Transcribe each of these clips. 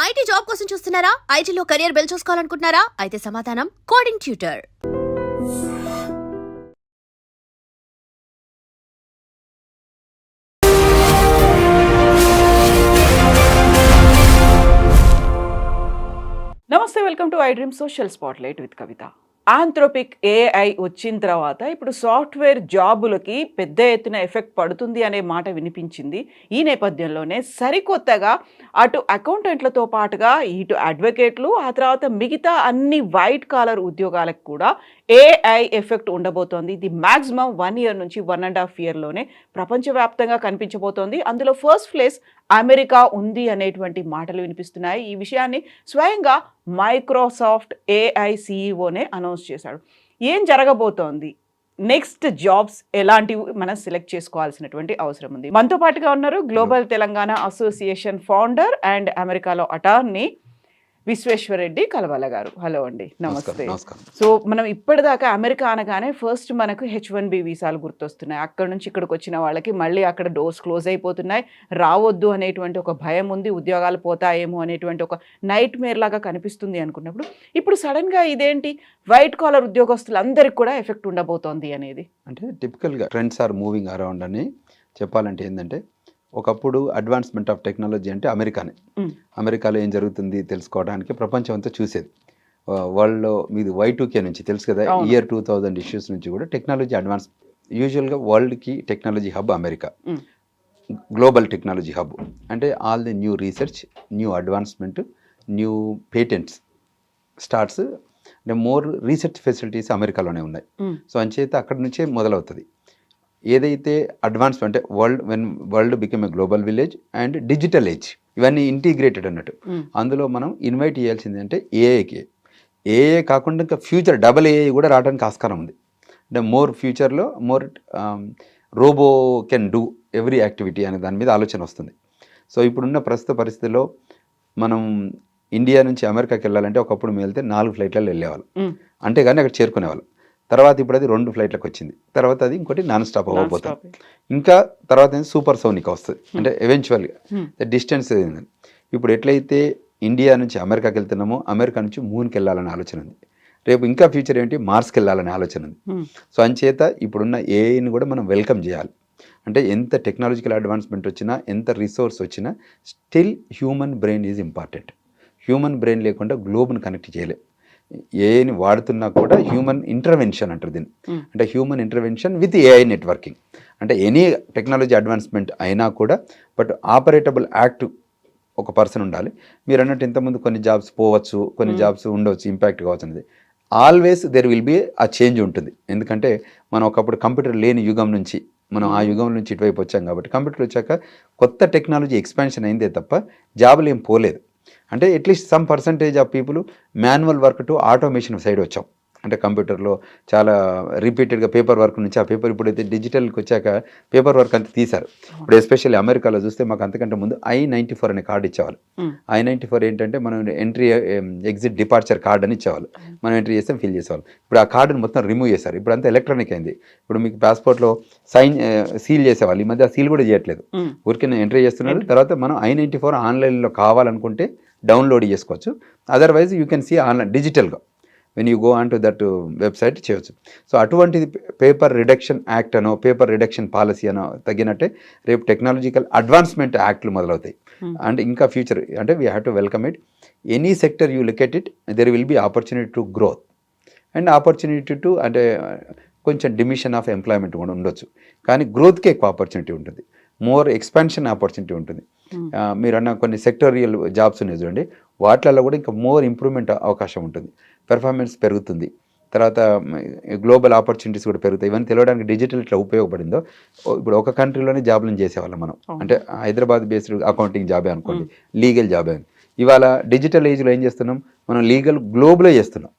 IT job కోసం చూస్తున్నారా? ఐటీలో కెరియర్ బిల్డ్ చూసుకోవాలనుకుంటున్నారా? అయితే సమాధానం కోడింగ్ ట్యూటర్. నమస్తే, welcome to I dream social spotlight with Kavitha. Anthropic AI వచ్చిన తర్వాత ఇప్పుడు సాఫ్ట్వేర్ జాబులకి పెద్ద ఎత్తున ఎఫెక్ట్ పడుతుంది అనే మాట వినిపించింది. ఈ నేపథ్యంలోనే సరికొత్తగా అటు అకౌంటెంట్లతో పాటుగా ఇటు అడ్వకేట్లు, ఆ తర్వాత మిగతా అన్ని వైట్ కాలర్ ఉద్యోగాలకు కూడా ఏఐ ఎఫెక్ట్ ఉండబోతోంది. ఇది మ్యాక్సిమం 1 year నుంచి 1.5 yearలోనే ప్రపంచవ్యాప్తంగా కనిపించబోతోంది. అందులో ఫస్ట్ ప్లేస్ అమెరికా ఉంది అనేటువంటి మాటలు వినిపిస్తున్నాయి. ఈ విషయాన్ని స్వయంగా మైక్రోసాఫ్ట్ ఏఐ సిఇఓనే అనౌన్స్ చేశాడు. ఏం జరగబోతోంది, నెక్స్ట్ జాబ్స్ ఎలాంటివి మనం సెలెక్ట్ చేసుకోవాల్సినటువంటి అవసరం ఉంది. మనతో పాటుగా ఉన్నారు global Telangana association founder and అమెరికాలో అటార్నీ విశ్వేశ్వరరెడ్డి కలవాల గారు. హలో అండి, నమస్తే. సో మనం ఇప్పటిదాకా అమెరికా అనగానే ఫస్ట్ మనకు H1B వీసాలు గుర్తొస్తున్నాయి. అక్కడ నుంచి ఇక్కడికి వచ్చిన వాళ్ళకి మళ్ళీ అక్కడ డోర్స్ క్లోజ్ అయిపోతున్నాయి, రావద్దు అనేటువంటి ఒక భయం ఉంది, ఉద్యోగాలు పోతాయేమో అనేటువంటి ఒక నైట్ మేర్ లాగా కనిపిస్తుంది అనుకున్నప్పుడు ఇప్పుడు సడన్గా ఇదేంటి వైట్ కాలర్ ఉద్యోగస్తులందరికీ కూడా ఎఫెక్ట్ ఉండబోతోంది అనేది? అంటే టిపికల్గా ట్రెండ్స్ ఆర్ మూవింగ్ అరౌండ్ అని చెప్పాలంటే ఏంటంటే, ఒకప్పుడు అడ్వాన్స్మెంట్ ఆఫ్ టెక్నాలజీ అంటే అమెరికాలో ఏం జరుగుతుంది తెలుసుకోవడానికి ప్రపంచం అంతా చూసేది. వరల్డ్లో మీది Y2K నుంచి తెలుసు కదా, ఇయర్ 2000 ఇష్యూస్ నుంచి కూడా టెక్నాలజీ అడ్వాన్స్. యూజువల్గా వరల్డ్కి technology hub America, global technology hub. అంటే all the new research, new advancement, new patents starts, అంటే మోర్ రీసెర్చ్ ఫెసిలిటీస్ అమెరికాలోనే ఉన్నాయి. సో అంచేత అక్కడి నుంచే మొదలవుతుంది. ఏదైతే అడ్వాన్స్మెంట్ అంటే world become a global village and digital age, ఇవన్నీ ఇంటిగ్రేటెడ్ అన్నట్టు. అందులో మనం ఇన్వైట్ చేయాల్సింది అంటే ఏఐకి. ఏఐ కాకుండా ఇంకా ఫ్యూచర్ AA కూడా రావడానికి ఆస్కారం ఉంది. అంటే మోర్ ఫ్యూచర్లో more robot can do every activity అనే దాని మీద ఆలోచన వస్తుంది. సో ఇప్పుడున్న ప్రస్తుత పరిస్థితిలో మనం ఇండియా నుంచి అమెరికాకి వెళ్ళాలంటే ఒకప్పుడు మేము వెళ్తే 4 ఫ్లైట్లలో వెళ్ళేవాళ్ళం, అంటే కానీ అక్కడ చేరుకునేవాళ్ళం. తర్వాత ఇప్పుడు అది 2 ఫ్లైట్లకు వచ్చింది. తర్వాత అది ఇంకోటి నాన్ స్టాప్ అవ్వబోతుంది. ఇంకా తర్వాత సూపర్ సోనిక్ వస్తుంది, అంటే ఎవెన్చువల్గా డిస్టెన్స్. ఇప్పుడు ఎట్లయితే ఇండియా నుంచి అమెరికాకి వెళ్తున్నామో, అమెరికా నుంచి మూన్కి వెళ్ళాలనే ఆలోచన ఉంది. రేపు ఇంకా ఫ్యూచర్ ఏంటి, మార్స్కి వెళ్ళాలనే ఆలోచన ఉంది. సో అంచేత ఇప్పుడున్న ఏఐని కూడా మనం వెల్కమ్ చేయాలి. అంటే ఎంత టెక్నాలజికల్ అడ్వాన్స్మెంట్ వచ్చినా, ఎంత రిసోర్స్ వచ్చినా, still human brain is important. Human brain లేకుండా గ్లోబ్ని కనెక్ట్ చేయలేదు. ఏఐని వాడుతున్నా కూడా హ్యూమన్ ఇంటర్వెన్షన్ అంటారు దీన్ని. అంటే human intervention with AI networking. అంటే ఎనీ టెక్నాలజీ అడ్వాన్స్మెంట్ అయినా కూడా బట్ ఆపరేటబుల్ యాక్ట్ ఒక పర్సన్ ఉండాలి. మీరు అన్నట్టు ఇంతకుముందు కొన్ని జాబ్స్ పోవచ్చు, కొన్ని జాబ్స్ ఉండవచ్చు, ఇంపాక్ట్ కావచ్చు అనేది. ఆల్వేస్ దెర్ విల్ బి ఆ చేంజ్ ఉంటుంది. ఎందుకంటే మనం ఒకప్పుడు కంప్యూటర్ లేని యుగం నుంచి మనం ఆ యుగం నుంచి ఇటువైపు వచ్చాం కాబట్టి, కంప్యూటర్ వచ్చాక కొత్త టెక్నాలజీ ఎక్స్పాన్షన్ అయిందే తప్ప జాబులు ఏం పోలేదు. అంటే at least some percentage of people manual work to automation side వచ్చాం. అంటే కంప్యూటర్లో చాలా రిపీటెడ్గా పేపర్ వర్క్ నుంచి ఆ పేపర్ ఇప్పుడైతే డిజిటల్కి వచ్చాక పేపర్ వర్క్ అంతా తీశారు. ఇప్పుడు ఎస్పెషల్లీ అమెరికాలో చూస్తే మాకు అంతకంటే ముందు I-94 అనే కార్డు ఇచ్చేవాళ్ళు. I-94 ఏంటంటే మనం ఎంట్రీ ఎగ్జిట్ డిపార్చర్ కార్డ్ అని ఇచ్చేవాళ్ళు. మనం ఎంట్రీ చేస్తే ఫిల్ చేసేవాళ్ళు. ఇప్పుడు ఆ కార్డుని మొత్తం రిమూవ్ చేశారు. ఇప్పుడు అంతా ఎలక్ట్రానిక్ అయింది. ఇప్పుడు మీకు పాస్పోర్ట్లో సీల్ చేసేవాళ్ళు. ఈ మధ్య ఆ సీల్ కూడా చేయట్లేదు, ఊరికే ఎంట్రీ చేస్తున్నారు. తర్వాత మనం I-94 ఆన్లైన్లో కావాలనుకుంటే డౌన్లోడ్ చేసుకోవచ్చు. Otherwise you can see online డిజిటల్గా when you go on to that website చేయవచ్చు. సో అటువంటిది పేపర్ రిడక్షన్ యాక్ట్ అనో, పేపర్ రిడక్షన్ పాలసీ అనో తగ్గినట్టే రేపు టెక్నాలజికల్ అడ్వాన్స్మెంట్ యాక్ట్లు మొదలవుతాయి. అంటే ఇంకా ఫ్యూచర్ అంటే we have to welcome it. Any sector you look at it, there will be opportunity to growth and opportunity to, అంటే కొంచెం డిమిషన్ ఆఫ్ ఎంప్లాయ్మెంట్ కూడా ఉండొచ్చు, కానీ గ్రోత్కే ఎక్కువ ఆపర్చునిటీ ఉంటుంది, మోర్ ఎక్స్పాన్షన్ ఆపర్చునిటీ ఉంటుంది. మీరు అన్న కొన్ని సెక్టోరియల్ జాబ్స్ ఉన్నాయి చూడండి, వాటిలలో కూడా ఇంకా మోర్ ఇంప్రూవ్మెంట్ అవకాశం ఉంటుంది, పెర్ఫార్మెన్స్ పెరుగుతుంది. తర్వాత గ్లోబల్ ఆపర్చునిటీస్ కూడా పెరుగుతాయి. ఇవన్నీ తెలియడానికి డిజిటల్ ఇట్లా ఉపయోగపడిందో. ఇప్పుడు ఒక కంట్రీలోనే జాబ్లను చేసేవాళ్ళం మనం, అంటే హైదరాబాద్ బేస్డ్ అకౌంటింగ్ జాబే అనుకోండి, లీగల్ జాబే అని. ఇవాళ డిజిటల్ ఏజ్లో ఏం చేస్తున్నాం మనం, లీగల్ గ్లోబల్లో చేస్తున్నాం.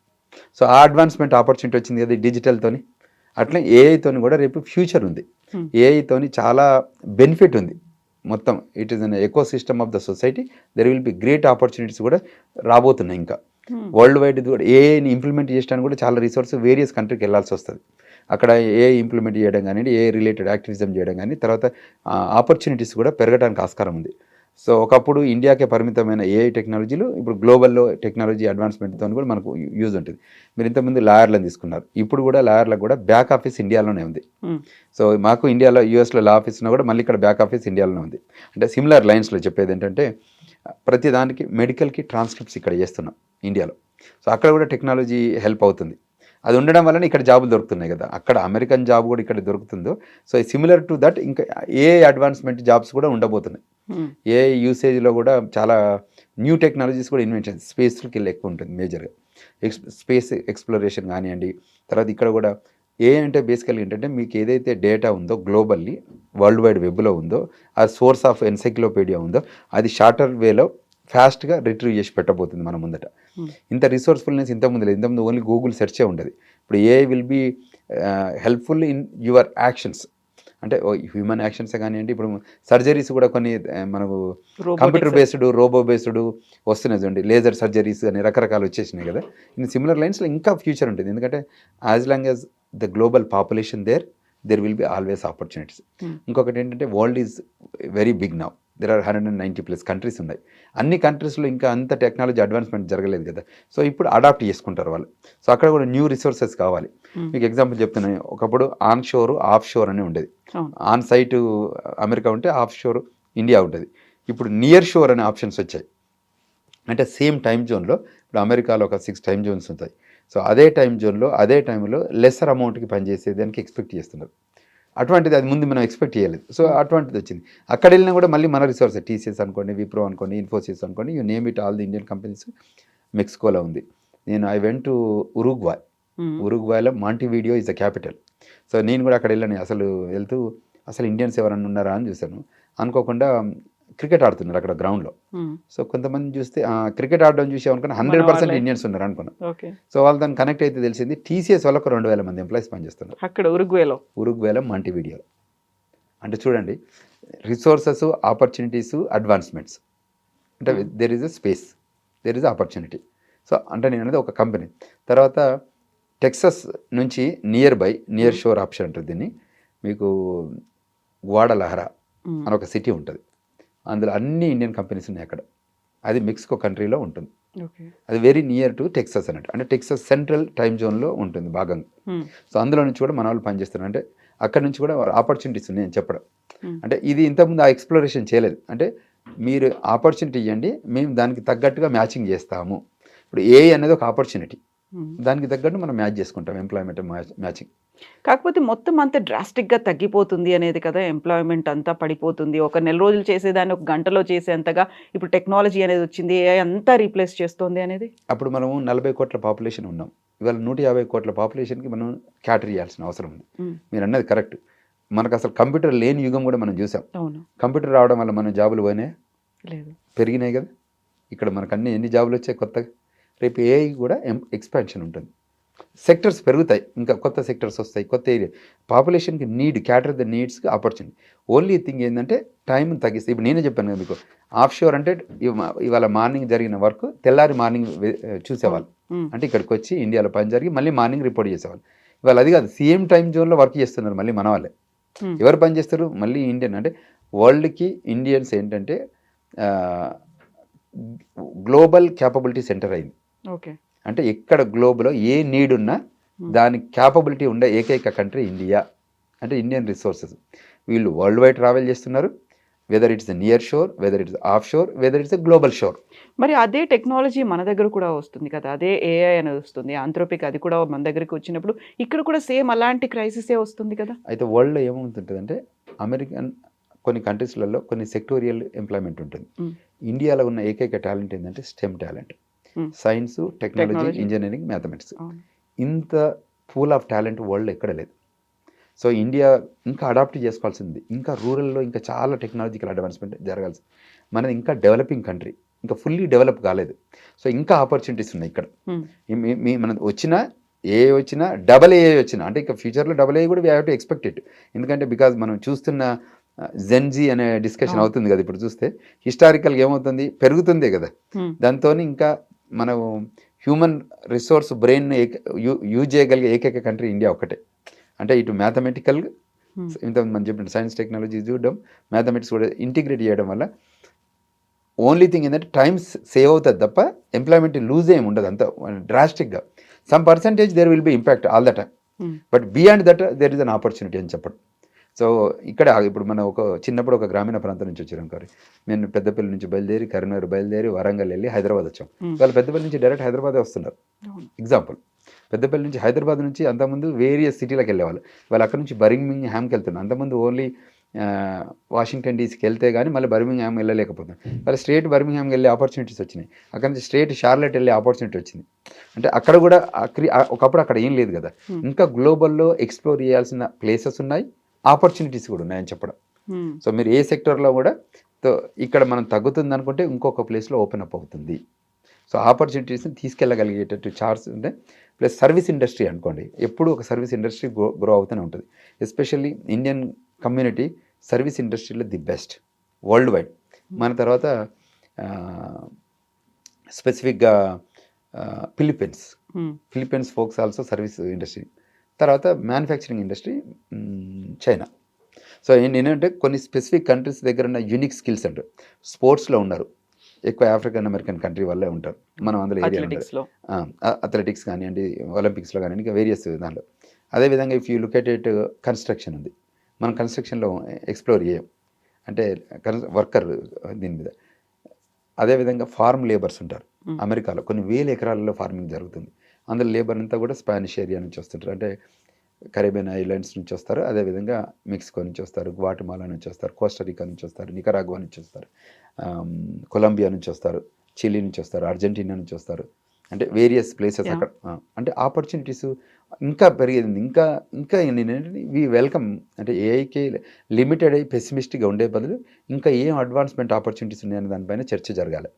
సో ఆ అడ్వాన్స్మెంట్ ఆపర్చునిటీ వచ్చింది కదా డిజిటల్తోని. అట్లా ఏఐతోని కూడా రేపు ఫ్యూచర్ ఉంది. ఏఐతోని చాలా బెనిఫిట్ ఉంది మొత్తం. It is an eco system of the society. There will be great opportunities కూడా రాబోతున్నాయి. ఇంకా వరల్డ్ వైడ్ కూడా ఏఐని ఇంప్లిమెంట్ చేయడానికి కూడా చాలా రిసోర్స్ వేరియస్ కంట్రీకి వెళ్ళాల్సి వస్తుంది. అక్కడ ఏఐ ఇంప్లిమెంట్ చేయడం కానీ, ఏఐ రిలేటెడ్ యాక్టివిజం చేయడం కానీ, తర్వాత ఆపర్చునిటీస్ కూడా పెరగడానికి ఆస్కారం ఉంది. సో ఒకప్పుడు ఇండియాకే పరిమితమైన ఏఐ టెక్నాలజీలు ఇప్పుడు గ్లోబల్లో టెక్నాలజీ అడ్వాన్స్మెంట్తో కూడా మనకు యూజ్ ఉంటుంది. మీరు ఇంతకుముందు లాయర్లను తీసుకున్నారు, ఇప్పుడు కూడా లాయర్లకు కూడా బ్యాక్ ఆఫీస్ ఇండియాలోనే ఉంది. సో మాకు ఇండియాలో యూఎస్లో లా ఆఫీస్ ఉన్నా కూడా మళ్ళీ ఇక్కడ బ్యాక్ ఆఫీస్ ఇండియాలోనే ఉంది. అంటే సిమిలర్ లైన్స్లో చెప్పేది ఏంటంటే ప్రతి దానికి మెడికల్కి ట్రాన్స్క్రిప్ట్స్ ఇక్కడ చేస్తున్నాం ఇండియాలో. సో అక్కడ కూడా టెక్నాలజీ హెల్ప్ అవుతుంది. అది ఉండడం వలన ఇక్కడ జాబులు దొరుకుతున్నాయి కదా, అక్కడ అమెరికన్ జాబ్ కూడా ఇక్కడ దొరుకుతుందో. సో సిమిలర్ టు దట్ ఇంకా ఏ అడ్వాన్స్మెంట్ జాబ్స్ కూడా ఉండబోతున్నాయి. ఏ యూసేజ్లో కూడా చాలా న్యూ టెక్నాలజీస్ కూడా ఇన్వెన్షన్, స్పేస్కి వెళ్ళి ఎక్కువ ఉంటుంది మేజర్గా. స్పేస్ ఎక్స్ప్లోరేషన్ కానివ్వండి. తర్వాత ఇక్కడ కూడా ఏ అంటే బేసికల్గా ఏంటంటే మీకు ఏదైతే డేటా ఉందో గ్లోబల్లీ వరల్డ్ వైడ్ వెబ్లో ఉందో, ఆ సోర్స్ ఆఫ్ ఎన్సైక్లోపీడియా ఉందో అది షార్టర్ వేలో ఫాస్ట్గా రిట్రీవ్ చేసి పెట్టబోతుంది మన ముందట. ఇంత రిసోర్స్ఫుల్నెస్ ఇంతకుముందు లేదు. ఇంతకుముందు ఓన్లీ గూగుల్ సెర్చే ఉండదు. ఇప్పుడు AI will be helpful in your actions. అంటే హ్యూమన్ యాక్షన్స్ కానివ్వండి, ఇప్పుడు సర్జరీస్ కూడా కొన్ని మనకు కంప్యూటర్ బేస్డ్, రోబో బేస్డ్ వస్తున్నాయి చూడండి, లేజర్ సర్జరీస్ అని రకరకాలు వచ్చేసినాయి కదా. ఇన్ సిమిలర్ లైన్స్లో ఇంకా ఫ్యూచర్ ఉంటుంది. ఎందుకంటే as long as the global population there will be always opportunities. ఇంకొకటి ఏంటంటే world is very big now. There are 190+ countries ఉన్నాయి. అన్ని కంట్రీస్లో ఇంకా అంత టెక్నాలజీ అడ్వాన్స్మెంట్ జరగలేదు కదా. సో ఇప్పుడు అడాప్ట్ చేసుకుంటారు వాళ్ళు. సో అక్కడ కూడా న్యూ రిసోర్సెస్ కావాలి. మీకు ఎగ్జాంపుల్ చెప్తున్నాను, ఒకప్పుడు ఆన్ షోర్ ఆఫ్ షోర్ అని ఉండేది. ఆన్ సైట్ అమెరికా ఉంటే ఆఫ్ షోర్ ఇండియా ఉంటుంది. ఇప్పుడు నియర్ షోర్ అనే ఆప్షన్స్ వచ్చాయి. అంటే సేమ్ టైం జోన్లో ఇప్పుడు అమెరికాలో ఒక 6 టైం జోన్స్ ఉంటాయి. సో అదే టైం జోన్లో అదే టైంలో లెస్సర్ అమౌంట్కి పనిచేసేదానికి ఎక్స్పెక్ట్ చేస్తున్నారు. అటువంటిది అది ముందు మనం ఎక్స్పెక్ట్ చేయలేదు. సో అటువంటిది వచ్చింది. అక్కడ వెళ్ళినా కూడా మళ్ళీ మన రిసోర్స్ టీసీఎస్ అనుకోండి, విప్రో అనుకోండి, ఇన్ఫోసిస్ అనుకోండి, you name it all the Indian companies మెక్సికోలో ఉంది. నేను ఐ వెంట్ టు ఉరుగ్వాయ్. ఉరుగ్వాయ్లో Montevideo is the capital. So నేను కూడా అక్కడ వెళ్ళాను. అసలు ఇండియన్స్ ఎవరన్నా ఉన్నారా అని చూశాను. అనుకోకుండా క్రికెట్ ఆడుతున్నారు అక్కడ గ్రౌండ్లో. సో కొంతమంది చూస్తే క్రికెట్ ఆడడం చూసామనుకున్నా 100% ఇండియన్స్ ఉన్నారు అనుకున్నాను. సో వాళ్ళు దాన్ని కనెక్ట్ అయితే తెలిసింది టీసీఎస్ వాళ్ళకు 2000 మంది ఎంప్లాయీస్ పనిచేస్తున్నారు అక్కడ ఉరుగ్వేలో మాంటివీడియోలో. అంటే చూడండి, రిసోర్సెస్, ఆపర్చునిటీస్, అడ్వాన్స్మెంట్స్. అంటే there is a space, there is opportunity. So అంటే నేను అనేది ఒక కంపెనీ. తర్వాత టెక్సస్ నుంచి నియర్ షోర్ ఆప్షన్ ఉంటుంది. దీన్ని మీకు గ్వాడలహరా అని ఒక సిటీ ఉంటుంది. అందులో అన్ని ఇండియన్ కంపెనీస్ ఉన్నాయి అక్కడ. అది మెక్సికో కంట్రీలో ఉంటుంది. అది వెరీ నియర్ టు టెక్సస్ అన్నట్టు. అంటే టెక్సస్ సెంట్రల్ టైం జోన్లో ఉంటుంది భాగంగా. సో అందులో నుంచి కూడా మన వాళ్ళు పనిచేస్తున్నారు. అంటే అక్కడ నుంచి కూడా ఆపర్చునిటీస్ ఉన్నాయి అని చెప్పడం. అంటే ఇది ఇంతకుముందు ఆ ఎక్స్ప్లోరేషన్ చేయలేదు. అంటే మీరు ఆపర్చునిటీ ఇవ్వండి, మేము దానికి తగ్గట్టుగా మ్యాచింగ్ చేస్తాము. ఇప్పుడు ఏ అనేది ఒక ఆపర్చునిటీ, దానికి తగ్గట్టు మనం మ్యాచ్ చేసుకుంటాం, ఎంప్లాయ్మెంట్ మ్యాచింగ్. కాకపోతే మొత్తం అంతా డ్రాస్టిక్గా తగ్గిపోతుంది అనేది కదా, ఎంప్లాయ్మెంట్ అంతా పడిపోతుంది. ఒక నెల రోజులు చేసేదాన్ని ఒక గంటలో చేసేంతగా ఇప్పుడు టెక్నాలజీ అనేది వచ్చింది, ఏఐ అంతా రీప్లేస్ చేస్తుంది అనేది. అప్పుడు మనము 40 కోట్ల పాపులేషన్ ఉన్నాం. ఇవాళ 150 కోట్ల పాపులేషన్కి మనం క్యాటర్ చేయాల్సిన అవసరం ఉంది. మీరు అన్నది కరెక్ట్. మనకు అసలు కంప్యూటర్ లేని యుగం కూడా మనం చూసాం. కంప్యూటర్ రావడం వల్ల మన జాబులు పోయినాయి, పెరిగినాయి కదా. ఇక్కడ మనకు ఎన్ని జాబులు వచ్చాయి కొత్తగా. రేపు ఏఐ కూడా ఎక్స్పాన్షన్ ఉంటుంది, సెక్టర్స్ పెరుగుతాయి, ఇంకా కొత్త సెక్టర్స్ వస్తాయి, కొత్త ఏరియా. పాపులేషన్కి క్యాటర్ ద నీడ్స్కి ఆపర్చునిటీ. ఓన్లీ థింగ్ ఏంటంటే టైం తగ్గిస్తే. ఇప్పుడు నేనే చెప్పాను కదా మీకు, ఆఫ్ షోర్ అంటే ఇవాళ మార్నింగ్ జరిగిన వర్క్ తెల్లారి మార్నింగ్ చూసేవాళ్ళు. అంటే ఇక్కడికి వచ్చి ఇండియాలో పని జరిగి మళ్ళీ మార్నింగ్ రిపోర్ట్ చేసేవాళ్ళు. ఇవాళ అది కాదు, సేమ్ టైం జోన్లో వర్క్ చేస్తున్నారు మళ్ళీ మన వాళ్ళే. ఎవరు పని చేస్తారు? మళ్ళీ ఇండియన్. అంటే వరల్డ్కి ఇండియన్స్ ఏంటంటే గ్లోబల్ క్యాపబిలిటీ సెంటర్ అయింది. అంటే ఎక్కడ గ్లోబల్లో ఏ నీడ్ ఉన్నా దానికి క్యాపబిలిటీ ఉండే ఏకైక కంట్రీ ఇండియా. అంటే ఇండియన్ రిసోర్సెస్ వీళ్ళు వరల్డ్ వైడ్ ట్రావెల్ చేస్తున్నారు. Whether it's near shore, whether it's off shore, whether it's global shore. మరి అదే టెక్నాలజీ మన దగ్గర కూడా వస్తుంది కదా, అదే ఏఐ అనేది వస్తుంది, ఆంథ్రోపిక్ అది కూడా మన దగ్గరికి వచ్చినప్పుడు ఇక్కడ కూడా సేమ్ అలాంటి క్రైసిసే వస్తుంది కదా. అయితే వరల్డ్లో ఏమవుతుంటుందంటే అమెరికన్ కొన్ని కంట్రీస్లలో కొన్ని సెక్టోరియల్ ఎంప్లాయ్మెంట్ ఉంటుంది. ఇండియాలో ఉన్న ఏకైక టాలెంట్ ఏంటంటే stem talent, science, technology, engineering, mathematics. ఇంత పూల్ ఆఫ్ టాలెంట్ వరల్డ్ ఎక్కడ లేదు. సో ఇండియా ఇంకా అడాప్ట్ చేసుకోవాల్సింది. ఇంకా రూరల్లో ఇంకా చాలా టెక్నాలజికల్ అడ్వాన్స్మెంట్ జరగాల్సింది. మనది ఇంకా డెవలపింగ్ కంట్రీ, ఇంకా ఫుల్లీ డెవలప్ కాలేదు. సో ఇంకా ఆపర్చునిటీస్ ఉన్నాయి ఇక్కడ. మన వచ్చినా డబల్ ఏ వచ్చినా, అంటే ఇంకా ఫ్యూచర్లో డబల్ ఏ కూడా we have to expect it. ఎందుకంటే బికాజ్ మనం చూస్తున్న జెన్జీ అనే డిస్కషన్ అవుతుంది కదా ఇప్పుడు చూస్తే. హిస్టారికల్గా ఏమవుతుంది, పెరుగుతుందే కదా. దాంతో ఇంకా మనం హ్యూమన్ రిసోర్స్ బ్రెయిన్ యూజ్ చేయగలిగే ఏకైక కంట్రీ ఇండియా ఒకటే. అంటే ఇటు మ్యాథమెటికల్, ఇంత మనం చెప్పిన సైన్స్ టెక్నాలజీ చూడడం, మ్యాథమెటిక్స్ కూడా ఇంటిగ్రేట్ చేయడం వల్ల ఓన్లీ థింగ్ ఏంటంటే టైం సేవ్ అవుతుంది తప్ప ఎంప్లాయ్మెంట్ లూజ్ ఏమి ఉండదు అంత డ్రాస్టిక్గా. Some percentage there will be impact all the time, but beyond that there is an opportunity అని చెప్పడం. సో ఇక్కడ ఇప్పుడు మనం చిన్నప్పుడు ఒక గ్రామీణ ప్రాంతం నుంచి వచ్చారు అనుకోరు, నేను పెద్దపల్లి నుంచి బయలుదేరి కరీంనగర్ బయలుదేరి వరంగల్ వెళ్ళి హైదరాబాద్ వచ్చాం. వాళ్ళు పెద్దపల్లి నుంచి డైరెక్ట్ హైదరాబాదే వస్తున్నారు. ఎగ్జాంపుల్, పెద్దపల్లి నుంచి హైదరాబాద్ నుంచి అంతకుముందు వేరియస్ సిటీలకు వెళ్ళేవాళ్ళు, వాళ్ళు అక్కడ నుంచి బర్మింగ్హామ్కి వెళ్తున్నారు. అంతకుముందు ఓన్లీ వాషింగ్టన్ డీసీకి వెళ్తే కానీ మళ్ళీ బర్మింగ్హామ్ వెళ్ళలేకపోతున్నాం. వాళ్ళు స్ట్రేట్ బర్మింగ్హామ్కి వెళ్ళే ఆపర్చునిటీస్ వచ్చినాయి, అక్కడ నుంచి స్ట్రేట్ షార్లెట్ వెళ్ళే ఆపర్చునిటీ వచ్చింది. అంటే అక్కడ కూడా ఒకప్పుడు అక్కడ ఏం లేదు కదా, ఇంకా గ్లోబల్లో ఎక్స్ప్లోర్ చేయాల్సిన ప్లేసెస్ ఉన్నాయి, ఆపర్చునిటీస్ కూడా ఉన్నాయని చెప్పడం. సో మీరు ఏ సెక్టర్లో కూడా ఇక్కడ మనం తగ్గుతుంది అనుకుంటే ఇంకొక ప్లేస్లో ఓపెన్ అప్ అవుతుంది. సో ఆపర్చునిటీస్ని తీసుకెళ్ళగలిగేటట్టు ఛాన్స్ ఉంటే, ప్లస్ సర్వీస్ ఇండస్ట్రీ అనుకోండి, ఎప్పుడు ఒక సర్వీస్ ఇండస్ట్రీ గ్రో అవుతూనే ఉంటుంది. ఎస్పెషల్లీ ఇండియన్ కమ్యూనిటీ సర్వీస్ ఇండస్ట్రీలో ది బెస్ట్ వరల్డ్ వైడ్. మన తర్వాత స్పెసిఫిక్గా Philippines folks also service industry. తర్వాత మ్యానుఫ్యాక్చరింగ్ ఇండస్ట్రీ చైనా. సో ఏంటంటే కొన్ని స్పెసిఫిక్ కంట్రీస్ దగ్గర ఉన్న యూనిక్ స్కిల్స్ అంటారు. స్పోర్ట్స్లో ఉన్నారు ఎక్కువ, ఆఫ్రికన్ అమెరికన్ కంట్రీ వల్లే ఉంటారు. మనం అందులో అథ్లెటిక్స్ కానివ్వండి, ఒలింపిక్స్లో కానివ్వండి, ఇంకా వేరియస్ దాంట్లో. అదేవిధంగా if you look at it construction ఉంది, మనం కన్స్ట్రక్షన్లో ఎక్స్ప్లోర్ చేయం, అంటే వర్కర్ దీని మీద. అదేవిధంగా ఫార్మ్ లేబర్స్ ఉంటారు అమెరికాలో, కొన్ని వేల ఎకరాలలో ఫార్మింగ్ జరుగుతుంది. అందులో లేబర్ అంతా కూడా స్పానిష్ ఏరియా నుంచి వస్తుంటారు, అంటే కరేబియన్ ఐలాండ్స్ నుంచి వస్తారు, అదేవిధంగా మెక్సికో నుంచి వస్తారు, గ్వాటమాలా నుంచి వస్తారు, కోస్టారికా నుంచి వస్తారు, నికరాగ్వా నుంచి వస్తారు, కొలంబియా నుంచి వస్తారు, చిలీ నుంచి వస్తారు, అర్జెంటీనా నుంచి వస్తారు, అంటే వేరియస్ ప్లేసెస్ అక్కడ. అంటే ఆపర్చునిటీస్ ఇంకా పెరిగేది. ఇంకా ఇంకా ఏంటంటే వి వెల్కమ్, అంటే ఏఐకి లిమిటెడ్ అయ్యి పెసిమిస్టిక్గా ఉండే బదులు ఇంకా ఏం అడ్వాన్స్మెంట్ ఆపర్చునిటీస్ ఉన్నాయనే దానిపైన చర్చ జరగాలి.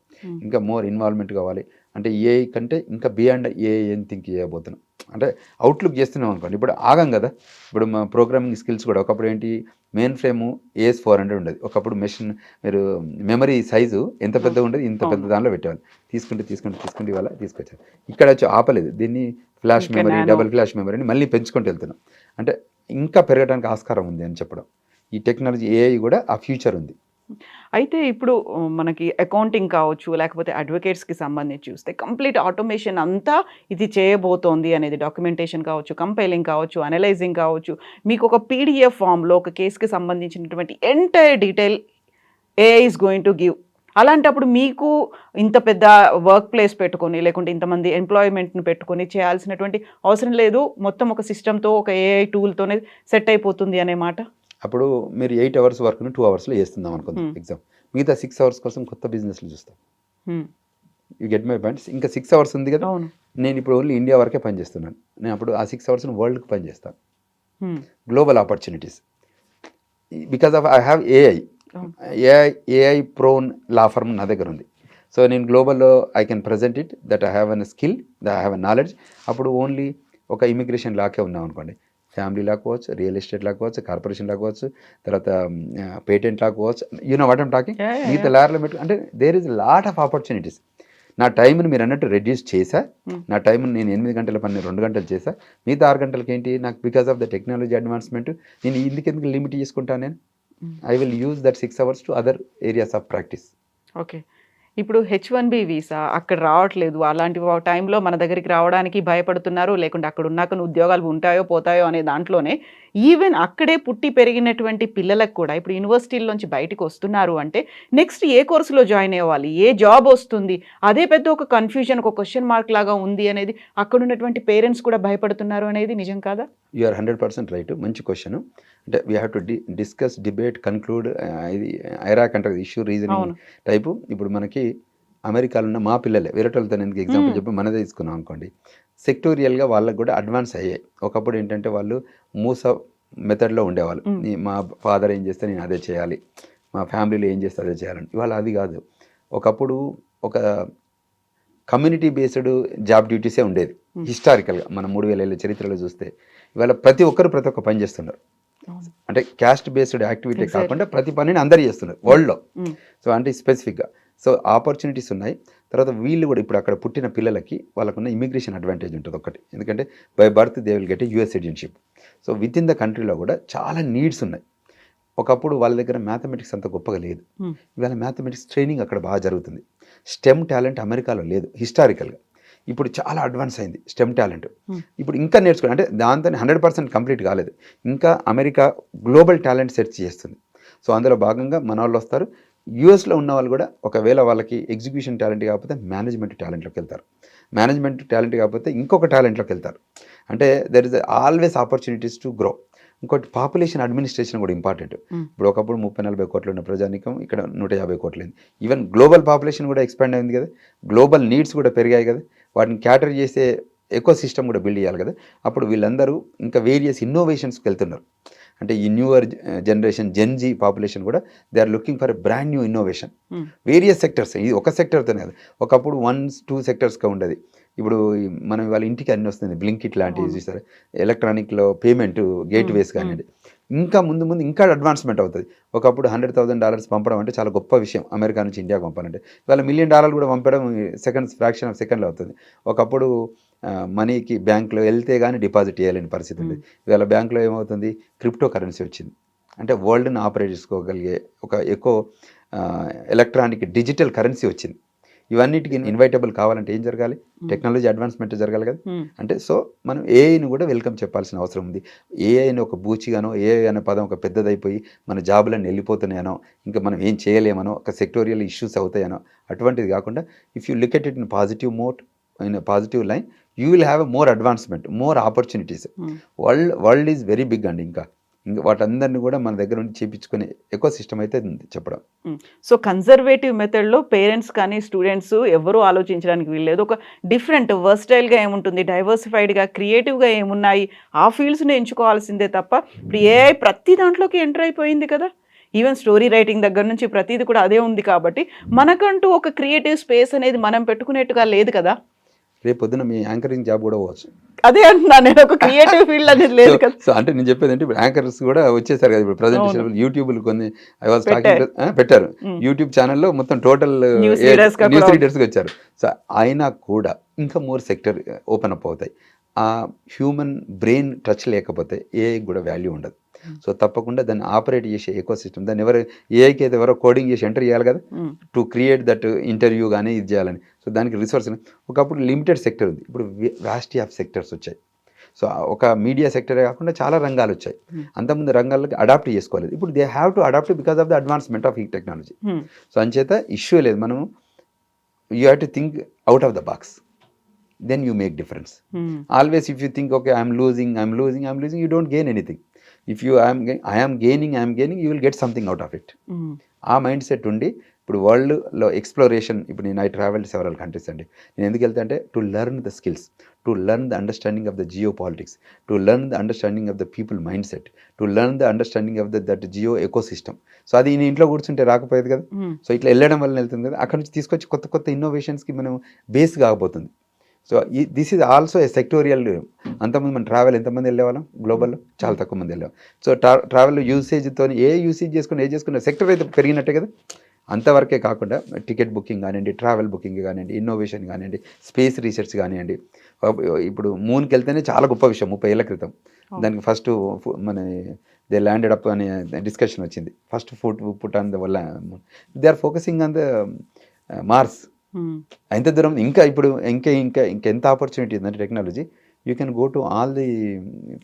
ఇంకా మోర్ ఇన్వాల్వ్మెంట్ కావాలి. అంటే ఏఐ కంటే ఇంకా బియాండ్ ఏఐ ఏం థింక్ చేయబోతున్నాం, అంటే అవుట్లుక్ చేస్తున్నాం అనుకోండి. ఇప్పుడు ఆగం కదా, ఇప్పుడు మా ప్రోగ్రామింగ్ స్కిల్స్ కూడా ఒకప్పుడు ఏంటి, మెయిన్ ఫ్రేము AS400 ఉండేది. ఒకప్పుడు మీరు మెమరీ సైజు ఎంత పెద్దగా ఉండేది, ఇంత పెద్ద దానిలో పెట్టేవాళ్ళు. తీసుకుంటే ఇవాళ తీసుకొచ్చారు. ఇక్కడ వచ్చి ఆపలేదు, దీన్ని ఫ్లాష్ మెమరీ, డబుల్ ఫ్లాష్ మెమరీని మళ్ళీ పెంచుకుంటూ వెళ్తున్నాం. అంటే ఇంకా పెరగడానికి ఆస్కారం ఉంది అని చెప్పడం. ఈ టెక్నాలజీ ఏఐ కూడా ఆ ఫ్యూచర్ ఉంది. అయితే ఇప్పుడు మనకి అకౌంటింగ్ కావచ్చు, లేకపోతే అడ్వకేట్స్కి సంబంధించి చూస్తే కంప్లీట్ ఆటోమేషన్ అంతా ఇది చేయబోతోంది అనేది, డాక్యుమెంటేషన్ కావచ్చు, కంపైలింగ్ కావచ్చు, అనలైజింగ్ కావచ్చు, మీకు ఒక PDF ఫామ్లో ఒక కేసుకి సంబంధించినటువంటి entire detail AI is going to give. అలాంటప్పుడు మీకు ఇంత పెద్ద వర్క్ ప్లేస్ పెట్టుకొని, లేకుంటే ఇంతమంది ఎంప్లాయ్మెంట్ని పెట్టుకొని చేయాల్సినటువంటి అవసరం లేదు, మొత్తం ఒక సిస్టమ్తో, ఒక ఏఐ టూల్తోనే సెట్ అయిపోతుంది అనే మాట. అప్పుడు మీరు 8 అవర్స్ వర్క్ను 2 అవర్స్లో చేస్తున్నాం అనుకుందాం ఎగ్జామ్, మిగతా 6 అవర్స్ కోసం కొత్త బిజినెస్లు చూస్తాం. You get my points. ఇంకా 6 అవర్స్ ఉంది కదా, నేను ఇప్పుడు ఓన్లీ ఇండియా వరకే పనిచేస్తున్నాను, నేను అప్పుడు ఆ 6 అవర్స్ని వరల్డ్కి పనిచేస్తాను. Global opportunities because of I have AI prone law firm నా దగ్గర ఉంది. సో నేను గ్లోబల్లో I can present it that I have an skill, that I have an knowledge. అప్పుడు ఓన్లీ ఒక ఇమిగ్రేషన్ లాకే ఉన్నాం అనుకోండి, ఫ్యామిలీ లాకోవచ్చు, రియల్ ఎస్టేట్ లాకోవచ్చు, కార్పొరేషన్ లాకోవచ్చు, తర్వాత పేటెంట్ లాకోవచ్చు, వాట్ ఐమ్ టాకింగ్. మిగతా లాయర్లో పెట్టు, అంటే there is lot of opportunities. నా టైంని మీరు అన్నట్టు రెడ్యూస్ చేశా, నా టైంని నేను 8 గంటల పని 2 గంటలు చేశా, మిగతా 6 గంటలకి ఏంటి, నాకు because of the technology advancement నేను ఎందుకు లిమిట్ చేసుకుంటాను, నేను I will use that 6 hours to other areas of practice. Okay. ఇప్పుడు H1B వీసా అక్కడ రావట్లేదు, అలాంటి టైంలో మన దగ్గరికి రావడానికి భయపడుతున్నారు, లేకుంటే అక్కడ ఉన్నాక ఉద్యోగాలు ఉంటాయో పోతాయో అనే దాంట్లోనే ఈవెన్ అక్కడే పుట్టి పెరిగినటువంటి పిల్లలకు కూడా ఇప్పుడు యూనివర్సిటీల్లోంచి బయటకు వస్తున్నారు అంటే నెక్స్ట్ ఏ కోర్సులో జాయిన్ అవ్వాలి, ఏ జాబ్ వస్తుంది, అదే పెద్ద ఒక కన్ఫ్యూజన్, ఒక క్వశ్చన్ మార్క్ లాగా ఉంది అనేది అక్కడ ఉన్నటువంటి పేరెంట్స్ కూడా భయపడుతున్నారు అనేది నిజం కాదా? You are 100% right. మంచి క్వశ్చన్. అంటే we have to discuss, debate, conclude. ఇది ఐరాక్ అంటే ఇష్యూ రీజనింగ్ టైపు. ఇప్పుడు మనకి అమెరికాలో ఉన్న మా పిల్లలే, వేరేటోళ్ళతో నేను ఎగ్జాంపుల్ చెప్పి మనదే తీసుకున్నాం అనుకోండి, సెక్టోరియల్గా వాళ్ళకు కూడా అడ్వాన్స్ అయ్యాయి. ఒకప్పుడు ఏంటంటే వాళ్ళు మూస మెథడ్లో ఉండేవాళ్ళు, మా ఫాదర్ ఏం చేస్తే నేను అదే చేయాలి, మా ఫ్యామిలీలో ఏం చేస్తే అదే చేయాలని. ఇవాళ అది కాదు. ఒకప్పుడు ఒక కమ్యూనిటీ బేస్డ్ జాబ్ డ్యూటీసే ఉండేది హిస్టారికల్గా. మనం 3000 ఏళ్ళ చరిత్రలో చూస్తే ఇవాళ ప్రతి ఒక్క పని చేస్తున్నారు. అంటే క్యాస్ట్ బేస్డ్ యాక్టివిటీ కాకుండా ప్రతి పనిని అందరు చేస్తున్నారు వరల్డ్లో. సో అంటే స్పెసిఫిక్గా సో ఆపర్చునిటీస్ ఉన్నాయి. తర్వాత వీళ్ళు కూడా ఇప్పుడు అక్కడ పుట్టిన పిల్లలకి వాళ్ళకున్న ఇమిగ్రేషన్ అడ్వాంటేజ్ ఉంటుంది ఒకటి, ఎందుకంటే by birth they will get a US citizenship. So with in the కంట్రీలో కూడా చాలా నీడ్స్ ఉన్నాయి. ఒకప్పుడు వాళ్ళ దగ్గర మ్యాథమెటిక్స్ అంత గొప్పగా లేదు. Hmm. ఇవాళ మ్యాథమెటిక్స్ ట్రైనింగ్ అక్కడ బాగా జరుగుతుంది. స్టెమ్ టాలెంట్ అమెరికాలో లేదు హిస్టారికల్గా. ఇప్పుడు చాలా అడ్వాన్స్ అయింది స్టెమ్ టాలెంట్. ఇప్పుడు ఇంకా నేర్చుకోవాలి అంటే దాంతో 100% కంప్లీట్ కాలేదు. ఇంకా అమెరికా గ్లోబల్ టాలెంట్ సెర్చ్ చేస్తుంది. సో అందులో భాగంగా మన వాళ్ళు వస్తారు. యూఎస్లో ఉన్న వాళ్ళు కూడా ఒకవేళ వాళ్ళకి ఎగ్జిక్యూషన్ టాలెంట్ కాకపోతే మేనేజ్మెంట్ టాలెంట్లోకి వెళ్తారు. మేనేజ్మెంట్ టాలెంట్ కాకపోతే ఇంకొక టాలెంట్లోకి వెళ్తారు. అంటే there is always opportunities to grow. ఇంకోటి పాపులేషన్ అడ్మినిస్ట్రేషన్ కూడా ఇంపార్టెంట్. ఇప్పుడు ఒకప్పుడు 30-40 కోట్లు ఉన్న ప్రజానికం ఇక్కడ 150 కోట్లయింది. ఈవెన్ గ్లోబల్ పాపులేషన్ కూడా ఎక్స్పాండ్ అయింది కదా, గ్లోబల్ నీడ్స్ కూడా పెరిగాయి కదా, వాటిని క్యాటర్ చేసే ఎకో సిస్టమ్ కూడా బిల్డ్ చేయాలి కదా. అప్పుడు వీళ్ళందరూ ఇంకా వేరియస్ ఇన్నోవేషన్స్కి వెళ్తున్నారు. అంటే ఈ న్యూయర్ జనరేషన్ జెన్జీ పాపులేషన్ కూడా they are looking for brand new innovation. Various sectors, ఇది ఒక సెక్టర్తోనే కదా, ఒకప్పుడు 1-2 సెక్టర్స్గా ఉండేది. ఇప్పుడు మనం ఇవాళ ఇంటికి అన్ని వస్తుంది, బ్లింకిట్ లాంటివి చూస్తారు, ఎలక్ట్రానిక్లో పేమెంట్ గేట్వేస్ కానివ్వండి. ఇంకా ముందు ముందు ఇంకా అడ్వాన్స్మెంట్ అవుతుంది. ఒకప్పుడు $100,000 పంపడం అంటే చాలా గొప్ప విషయం, అమెరికా నుంచి ఇండియాకి పంపాలంటే. ఇవాళ $1 మిలియన్ కూడా పంపడం ఫ్రాక్షన్ ఆఫ్ సెకండ్లో అవుతుంది. ఒకప్పుడు మనీకి బ్యాంకులో వెళ్తే కానీ డిపాజిట్ చేయలేని పరిస్థితి ఉంది. ఇవాళ బ్యాంకులో ఏమవుతుంది, క్రిప్టో కరెన్సీ వచ్చింది. అంటే వరల్డ్ని ఆపరేట్ చేసుకోగలిగే ఒక ఎక్కువ ఎలక్ట్రానిక్ డిజిటల్ కరెన్సీ వచ్చింది. ఇవన్నిటికి ఇన్వైటబుల్ కావాలంటే ఏం జరగాలి, టెక్నాలజీ అడ్వాన్స్మెంట్ జరగాలి కదా. అంటే సో మనం ఏఐని కూడా వెల్కమ్ చెప్పాల్సిన అవసరం ఉంది. ఏఐని ఒక బూచిగానో, ఏఐ అనే పదం ఒక పెద్దదైపోయి మన జాబులన్నీ వెళ్ళిపోతున్నాయనో, ఇంకా మనం ఏం చేయలేమనో, ఒక సెక్టోరియల్ ఇష్యూస్ అవుతాయనో అటువంటిది కాకుండా, if you look at it in positive mode, in positive line, you will have more advancement, more opportunities. World is very big అండి. ఇంకా వాటందరినీ కూడా మన దగ్గర నుండి చేపించుకునే ఎకో సిస్టమ్ అయితే ఉంది చెప్పడం. సో కన్జర్వేటివ్ మెథడ్లో పేరెంట్స్ కానీ స్టూడెంట్స్ ఎవరు ఆలోచించడానికి వీల్లేదు. ఒక డిఫరెంట్ వర్స్టైల్గా ఏముంటుంది, డైవర్సిఫైడ్గా క్రియేటివ్గా ఏమున్నాయి, ఆ ఫీల్డ్స్ని ఎంచుకోవాల్సిందే తప్ప ఇప్పుడు ఏఐ ప్రతి దాంట్లోకి ఎంటర్ అయిపోయింది కదా. ఈవెన్ స్టోరీ రైటింగ్ దగ్గర నుంచి ప్రతిదీ కూడా అదే ఉంది. కాబట్టి మనకంటూ ఒక క్రియేటివ్ స్పేస్ అనేది మనం పెట్టుకునేట్టుగా లేదు కదా. రేపు పొద్దున మీ యాంకరింగ్ జాబ్ కూడా పోవచ్చు. అదే అంటున్నాను నేను, ఒక క్రియేటివ్ ఫీల్డ్ అనేది లేదు కదా. సో అంటే నేను చెప్పేది అంటే ఇప్పుడు యాంకర్స్ కూడా వచ్చేసారు కదా. ఇప్పుడు ప్రజెంటేషన్ యూట్యూబ్లు కొన్ని ఐ వాజ్ టాకింగ్ పెట్టారు. యూట్యూబ్ ఛానల్లో మొత్తం టోటల్ న్యూస్ రీడర్స్కి వచ్చారు. సో అయినా కూడా ఇంకా మోర్ సెక్టర్ ఓపెన్ అప్ అవుతాయి. ఆ హ్యూమన్ బ్రెయిన్ టచ్ లేకపోతే ఏఐ కూడా వాల్యూ ఉండదు. సో తప్పకుండా దాన్ని ఆపరేట్ చేసే ఎకో సిస్టమ్, దాన్ని ఏఐకి అయితే ఎవరో కోడింగ్ చేసి ఎంటర్ చేయాలి కదా, టు క్రియేట్ దట్ ఇంటర్వ్యూ కానీ ఇది చేయాలని. సో దానికి రిసోర్స్ ఒకప్పుడు లిమిటెడ్ సెక్టర్ ఉంది, ఇప్పుడు వ్యాస్టీ ఆఫ్ సెక్టర్స్ వచ్చాయి. సో ఒక మీడియా సెక్టరే కాకుండా చాలా రంగాలు వచ్చాయి. అంతకుముందు రంగాలకి అడాప్ట్ చేసుకోలేదు, ఇప్పుడు they have to adapt because of the advancement of ఈ టెక్నాలజీ. సో అంచేత ఇష్యూ లేదు, మనము you have to think out of the box, then you make difference. Always if you think, okay, I'm losing, you don't gain anything. If you I am gaining, you will get something out of it. ఆ mind set ఉండి ఇప్పుడు వరల్డ్లో exploration, ఇప్పుడు నేను I travelled several countries అండి. నేను ఎందుకు వెళ్తా అంటే to learn the skills, to learn the understanding of the geopolitics, to learn the understanding of the people mindset, to learn the understanding of that geo ecosystem. So అది నేను ఇంట్లో కూర్చుంటే రాకపోయేది కదా. So ఇట్లా వెళ్ళడం వల్ల వెళ్తుంది కదా, అక్కడ నుంచి తీసుకొచ్చి కొత్త కొత్త ఇన్నోవేషన్స్కి మనం బేస్ కాకపోతుంది. So this is also a sectorial. అంతమంది మనం ట్రావెల్ ఎంతమంది వెళ్ళేవాళ్ళం గ్లోబల్లో, చాలా తక్కువ మంది వెళ్ళాం. సో ట్రావెల్ యూసేజ్తో యూసేజ్ చేసుకున్న సెక్టర్ అయితే పెరిగినట్టే కదా. అంతవరకే కాకుండా టికెట్ బుకింగ్ కానివ్వండి, ట్రావెల్ బుకింగ్ కానివ్వండి, ఇన్నోవేషన్ కానివ్వండి, స్పేస్ రీసెర్చ్ కానివ్వండి. ఇప్పుడు మూన్కి వెళ్తేనే చాలా గొప్ప విషయం. 30 ఏళ్ల క్రితం దానికి ఫస్ట్ మన దే ల్యాండెడ్ అప్ అనే డిస్కషన్ వచ్చింది. First put on the they are focusing on the Mars. ఎంత దూరం ఇంకా ఇప్పుడు ఇంకెంత ఆపర్చునిటీ ఉందంటే technology, you can go to all the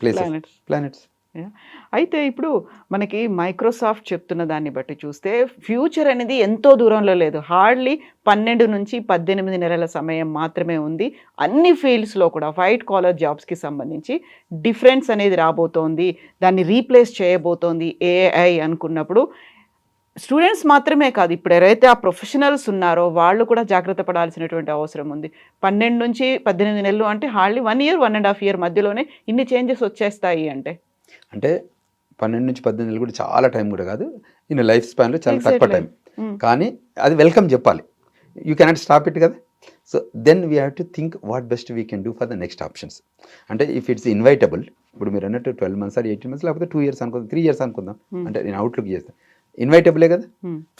places, planets. అయితే ఇప్పుడు మనకి మైక్రోసాఫ్ట్ చెప్తున్న దాన్ని బట్టి చూస్తే ఫ్యూచర్ అనేది ఎంతో దూరంలో లేదు. హార్డ్లీ 12 నుంచి 18 నెలల సమయం మాత్రమే ఉంది. అన్ని ఫీల్డ్స్లో కూడా వైట్ కాలర్ జాబ్స్కి సంబంధించి డిఫరెన్స్ అనేది రాబోతోంది, దాన్ని రీప్లేస్ చేయబోతోంది ఏఐ అనుకున్నప్పుడు స్టూడెంట్స్ మాత్రమే కాదు, ఇప్పుడు ఎవరైతే ఆ ప్రొఫెషనల్స్ ఉన్నారో వాళ్ళు కూడా జాగ్రత్త పడాల్సినటువంటి అవసరం ఉంది. 12 నుంచి 18 నెలలు అంటే హార్డ్లీ 1 year 1.5 year మధ్యలోనే ఇన్ని చేంజెస్ వచ్చేస్తాయి. అంటే 12 నుంచి 18 నెలలు కూడా చాలా టైం కూడా కాదు, ఇన్ లైఫ్ స్పాన్లో చాలా తక్కువ టైం. కానీ అది వెల్కమ్ చెప్పాలి, యూ కెనాట్ స్టాప్ ఇట్ కదా. So then we have to think what best we can do for the next options. అంటే ఇఫ్ ఇట్స్ ఇన్వైటబుల్, ఇప్పుడు మీరు అన్నట్టు 12 months or 18 months లేకపోతే 2 years అనుకుందాం, 3 years అనుకుందాం, అంటే నేను అవుట్లుక్ చేస్తాను, ఇన్వైటబులే కదా.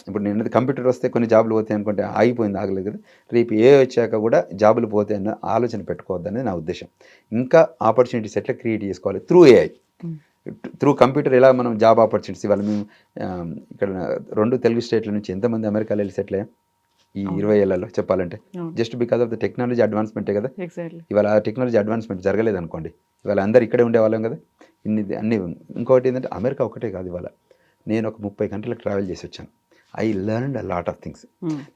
ఇప్పుడు నేను కంప్యూటర్ వస్తే కొన్ని జాబులు పోతాయి అనుకుంటే ఆగిపోయింది, ఆగలేదు కదా. రేపు ఏ వచ్చాక కూడా జాబులు పోతాయి అన్న ఆలోచన పెట్టుకోవద్దు అనేది నా ఉద్దేశం. ఇంకా ఆపర్చునిటీస్ ఎట్లా క్రియేట్ చేసుకోవాలి త్రూ ఏఐ. త్రూ కంప్యూటర్ ఎలా మనం జాబ్ ఆపర్చునిటీస్ ఇవాళ మేము ఇక్కడ 2 తెలుగు స్టేట్ల నుంచి ఎంతమంది అమెరికాలో వెళ్ళి సెటిల్ అయ్యాం ఈ 20 ఏళ్లలో చెప్పాలంటే just because of the technology అడ్వాన్స్మెంటే కదా. ఎగ్జాక్ట్లీ. ఇవాళ టెక్నాలజీ అడ్వాన్స్మెంట్ జరగలేదు అనుకోండి, ఇవాళ అందరు ఇక్కడే ఉండేవాళ్ళం కదా. అన్ని ఇంకోటి ఏంటంటే అమెరికా ఒకటే కాదు, ఇవాళ నేను ఒక 30 గంటలకు ట్రావెల్ చేసి వచ్చాను. I learned a lot of things.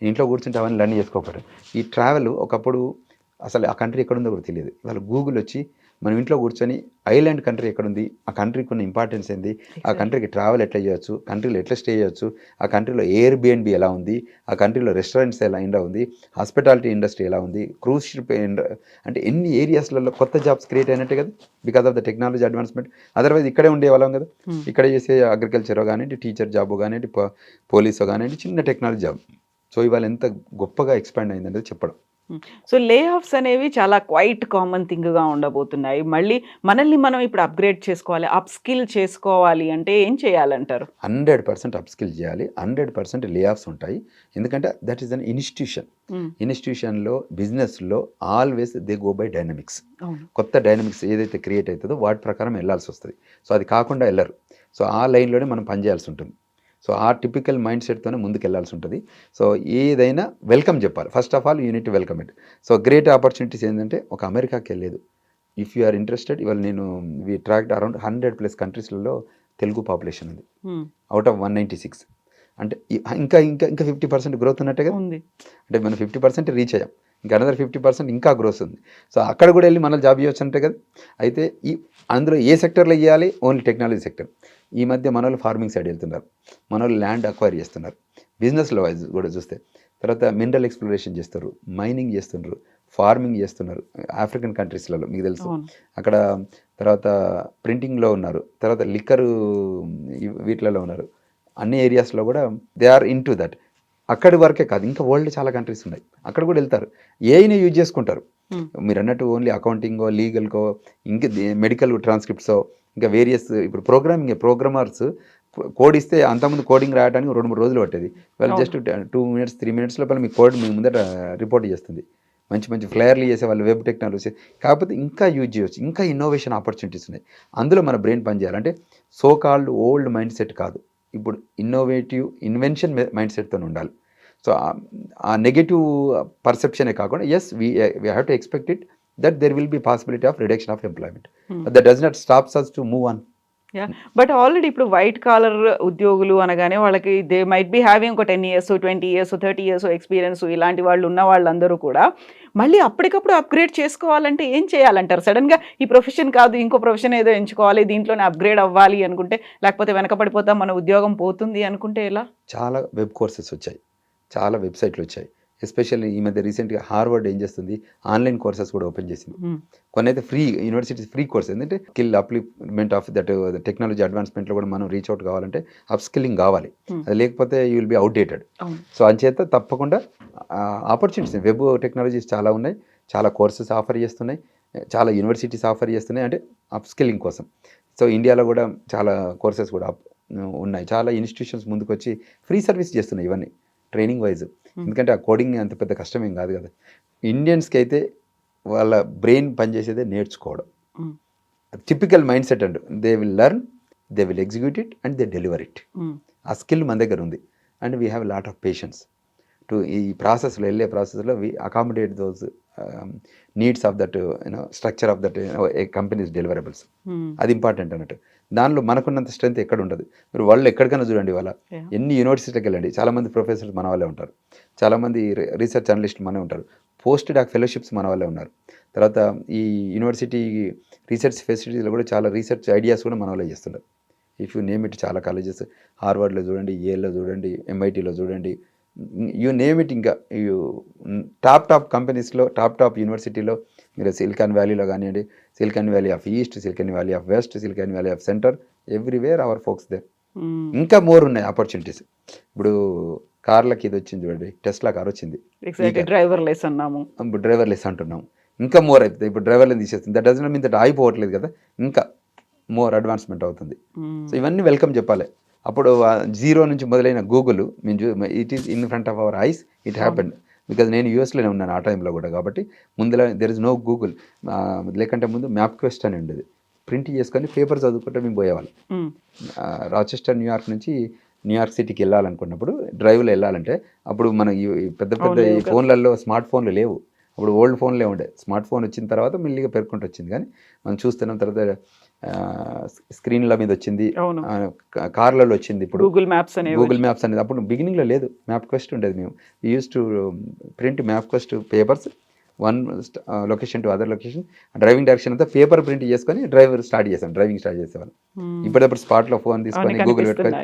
ఇంట్లో కూర్చుంటే అవన్నీ లర్న్ చేసుకోకపోవడం. ఈ ట్రావెల్ ఒకప్పుడు అసలు ఆ కంట్రీ ఎక్కడుందో కూడా తెలియదు. ఇవాళ గూగుల్ వచ్చి మనం ఇంట్లో కూర్చొని ఐలాండ్ కంట్రీ ఎక్కడుంది, ఆ కంట్రీకి ఉన్న ఇంపార్టెన్స్ ఏంది, ఆ కంట్రీకి ట్రావెల్ ఎట్లా చేయొచ్చు, కంట్రీలో ఎట్లా స్టే చేయొచ్చు, ఆ కంట్రీలో ఎయిర్బిఎన్బి ఎలా ఉంది, ఆ కంట్రీలో రెస్టారెంట్స్ ఎలా ఉంది, హాస్పిటాలిటీ ఇండస్ట్రీ ఎలా ఉంది, క్రూజ్ షిప్ అంటే ఎన్ని ఏరియాస్లలో కొత్త జాబ్స్ క్రియేట్ అయినట్టే కదా because of the technology advancement. Otherwise ఇక్కడే ఉండేవాళ్ళం కదా. ఇక్కడే చేసే అగ్రికల్చర్ కానివ్వండి, టీచర్ జాబ్ కానివ్వండి, పోలీసు కానివ్వండి, చిన్న టెక్నాలజీ జాబ్. సో ఇవాళ ఎంత గొప్పగా ఎక్స్పాండ్ అయిందనేది చెప్పడం. సో లే ఆఫ్స్ అనేవి చాలా క్వైట్ కామన్ థింగ్గా ఉండబోతున్నాయి. మళ్ళీ మనల్ని మనం ఇప్పుడు అప్గ్రేడ్ చేసుకోవాలి, అప్ స్కిల్ చేసుకోవాలి అంటే ఏం చేయాలంటారు? 100% అప్ స్కిల్ చేయాలి, 100% లే ఆఫ్స్ ఉంటాయి. ఎందుకంటే దట్ ఈస్ అన్ ఇన్స్టిట్యూషన్. ఇన్స్టిట్యూషన్లో బిజినెస్లో always they go by dynamics. కొత్త డైనమిక్స్ ఏదైతే క్రియేట్ అవుతుందో వాటి ప్రకారం వెళ్ళాల్సి వస్తుంది. సో అది కాకుండా వెళ్ళరు. సో ఆ లైన్లోనే మనం పనిచేయాల్సి ఉంటుంది. సో ఆ టిపికల్ మైండ్ సెట్తోనే ముందుకు వెళ్ళాల్సి ఉంటుంది. సో ఏదైనా వెల్కమ్ చెప్పాలి. First of all unit welcome it. So great opportunities ఏంటంటే ఒక అమెరికాకి వెళ్ళలేదు. ఇఫ్ యూ ఆర్ ఇంట్రెస్టెడ్, ఇవాళ నేను వి ట్రాక్డ్ అరౌండ్ 100+ కంట్రీస్లలో తెలుగు పాపులేషన్ ఉంది అవుట్ ఆఫ్ 196. అంటే ఇంకా ఇంకా ఇంకా 50% గ్రోత్ ఉన్నట్టుగా ఉంది. అంటే మనం 50% రీచ్ అయ్యాం, ఇంకా అనదర్ 50% ఇంకా గ్రోత్ ఉంది. సో అక్కడ కూడా వెళ్ళి మనం జాబ్ చేయొచ్చు అంటే కదా. అయితే అందులో ఏ సెక్టర్లో ఇవ్వాలి? Only technology sector. ఈ మధ్య మన వాళ్ళు ఫార్మింగ్ సైడ్ వెళ్తున్నారు, మన వాళ్ళు ల్యాండ్ అక్వైర్ చేస్తున్నారు, బిజినెస్లో వైజ్ కూడా చూస్తే. తర్వాత మినరల్ ఎక్స్ప్లోరేషన్ చేస్తారు, మైనింగ్ చేస్తున్నారు, ఫార్మింగ్ చేస్తున్నారు ఆఫ్రికన్ కంట్రీస్లలో మీకు తెలుసు. అక్కడ తర్వాత ప్రింటింగ్లో ఉన్నారు, తర్వాత లిక్కరు వీటిలలో ఉన్నారు. అన్ని ఏరియాస్లో కూడా they are in to that. అక్కడి వరకే కాదు, ఇంకా వరల్డ్ చాలా కంట్రీస్ ఉన్నాయి, అక్కడ కూడా వెళ్తారు. ఏఐని యూజ్ చేసుకుంటారు. మీరు అన్నట్టు ఓన్లీ అకౌంటింగో, లీగల్కో, ఇంకా మెడికల్ ట్రాన్స్క్రిప్ట్సో, ఇంకా వేరియస్ ఇప్పుడు ప్రోగ్రామర్స్ కోడ్ ఇస్తే అంతకుముందు కోడింగ్ రాయడానికి 2-3 రోజులు పట్టేది. వాళ్ళు జస్ట్ 2 minutes 3 minutes లోపల మీ కోడ్ మీ ముందర రిపోర్ట్ చేస్తుంది. మంచి మంచి ఫ్లైర్లు చేసే వాళ్ళు వెబ్ టెక్నాలజీ. కాకపోతే ఇంకా యూజ్ చేయవచ్చు, ఇంకా ఇన్నోవేషన్ ఆపర్చునిటీస్ ఉన్నాయి. అందులో మన బ్రెయిన్ పనిచేయాలంటే so called old mind set కాదు, ఇప్పుడు ఇన్నోవేటివ్ ఇన్వెన్షన్ మైండ్ సెట్తో ఉండాలి. సో ఆ నెగటివ్ పర్సెప్షనే కాకుండా as we have to expect it that there will be possibility of reduction of employment. That does not stops us to move on. But already ఇప్పుడు white collar ఉద్యోగులు అనగానే వాళ్ళకి they might be having ఒక 10 years 20 years 30 years experience ఇలాంటి వాళ్ళు ఉన్న వాళ్ళందరూ కూడా మళ్ళీ అప్పటికప్పుడు అప్గ్రేడ్ చేసుకోవాలంటే ఏం చేయాలంటారు? సడన్గా ఈ ప్రొఫెషన్ కాదు ఇంకో ప్రొఫెషన్ ఏదో ఎంచుకోవాలి, దీంట్లోనే అప్గ్రేడ్ అవ్వాలి అనుకుంటే, లేకపోతే వెనకబడిపోతాం మన ఉద్యోగం పోతుంది అనుకుంటే ఎలా? చాలా వెబ్ కోర్సెస్ వచ్చాయి, చాలా వెబ్సైట్లు వచ్చాయి. ఎస్పెషల్లీ ఈ మధ్య రీసెంట్గా హార్వర్డ్ ఏం చేస్తుంది, ఆన్లైన్ కోర్సెస్ కూడా ఓపెన్ చేసింది. కొన్ని అయితే ఫ్రీ యూనివర్సిటీస్ ఫ్రీ కోర్స్. ఎందుకంటే skill upliftment of that technology అడ్వాన్స్మెంట్లో కూడా మనం రీచ్ అవుట్ కావాలంటే అప్ స్కిల్లింగ్ కావాలి, అది లేకపోతే you will be outdated. So అంచేత తప్పకుండా ఆపర్చునిటీస్ వెబ్ టెక్నాలజీస్ చాలా ఉన్నాయి, చాలా కోర్సెస్ ఆఫర్ చేస్తున్నాయి, చాలా యూనివర్సిటీస్ ఆఫర్ చేస్తున్నాయి అంటే అప్ స్కిల్లింగ్ కోసం. సో ఇండియాలో కూడా చాలా కోర్సెస్ కూడా ఉన్నాయి, చాలా ఇన్స్టిట్యూషన్స్ ముందుకు వచ్చి ఫ్రీ సర్వీస్ చేస్తున్నాయి ఇవన్నీ ట్రైనింగ్ వైజ్. ఎందుకంటే ఆ కోడింగ్ అంత పెద్ద కష్టమేం కాదు కదా. ఇండియన్స్కి అయితే వాళ్ళ బ్రెయిన్ పనిచేసేదే నేర్చుకోవడం, typical mind set and they will learn, they will execute it and they deliver it. ఆ స్కిల్ మన దగ్గర ఉంది and we have lot of patience to ఈ ప్రాసెస్లో వెళ్ళే ప్రాసెస్లో we accommodate those needs of that structure of that companies deliverables. అది important అన్నట్టు. దానిలో మనకున్నంత స్ట్రెంత్ ఎక్కడ ఉండదు. మీరు వాళ్ళు ఎక్కడికైనా చూడండి, వాళ్ళ ఎన్ని యూనివర్సిటీకి వెళ్ళండి, చాలామంది ప్రొఫెసర్స్ మన వాళ్ళే ఉంటారు, చాలామంది రీసెర్చ్ అనలిస్టులు మనమే ఉంటారు, పోస్ట్ డాక్ ఫెలోషిప్స్ మన వాళ్ళే ఉన్నారు. తర్వాత ఈ యూనివర్సిటీ రీసెర్చ్ ఫెసిలిటీస్లో కూడా చాలా రీసెర్చ్ ఐడియాస్ కూడా మన వాళ్ళే చేస్తున్నారు. ఇఫ్ యూ నేమ్ ఇట్ చాలా కాలేజెస్, హార్వర్డ్లో చూడండి, ఏఎల్లో చూడండి, ఎంఐటీలో చూడండి, యూ నేమ్ ఇట్. ఇంకా టాప్ కంపెనీస్లో టాప్ యూనివర్సిటీలో మీరు సిలికాన్ వ్యాలీలో కానివ్వండి, Silicon Valley of east, Silicon Valley of west, Silicon Valley of centre, everywhere our folks there. ఇంకా మోర్ ఉన్నాయి ఆపర్చునిటీస్. ఇప్పుడు కార్లకి ఇది వచ్చింది చూడండి, టెస్లా కార్ వచ్చింది, డ్రైవర్లెస్ అన్నాము, ఇప్పుడు డ్రైవర్లెస్ అంటున్నాము. ఇంకా మోర్ అవుతుంది, ఇప్పుడు డ్రైవర్లను తీసేస్తుంది. దట్ డజంట్ మీన్ దట్ అయిపోవట్లేదు కదా, ఇంకా మోర్ అడ్వాన్స్మెంట్ అవుతుంది. సో ఇవన్నీ వెల్కమ్ చెప్పాలి. అప్పుడు 0 నుంచి మొదలైన Google it is in front of our eyes, it happened. Because నేను యూఎస్లోనే ఉన్నాను ఆ టైంలో కూడా, కాబట్టి ముందులో దెర్ ఇస్ నో గూగుల్. లేకంటే ముందు మ్యాప్ క్వెస్ట్ అని ఉండేది, ప్రింట్ చేసుకొని పేపర్ చదువుకుంటే మేము పోయేవాళ్ళం. రాచెస్టర్ న్యూయార్క్ నుంచి న్యూయార్క్ సిటీకి వెళ్ళాలనుకున్నప్పుడు డ్రైవ్లో వెళ్ళాలంటే అప్పుడు మన ఈ పెద్ద పెద్ద ఈ ఫోన్లలో స్మార్ట్ ఫోన్లు లేవు. అప్పుడు ఓల్డ్ ఫోన్లే ఉండే. స్మార్ట్ ఫోన్ వచ్చిన తర్వాత మెల్లిగా పెరుకుంటూ వచ్చింది. కానీ మనం చూస్తున్నాం తర్వాత స్క్రీన్ల మీద వచ్చింది, కార్లలో వచ్చింది. ఇప్పుడు గూగుల్ మ్యాప్స్ అనేది అప్పుడు బిగినింగ్లో లేదు. మ్యాప్ క్వెస్ట్ ఉండేది. మేము use to print map quest papers, one location to other location, driving direction అంతా పేపర్ ప్రింట్ చేసుకొని డ్రైవింగ్ స్టార్ట్ చేసేవాళ్ళం. ఇప్పుడప్పుడు స్పాట్లో ఫోన్ తీసుకొని గూగుల్ పెట్టుకొని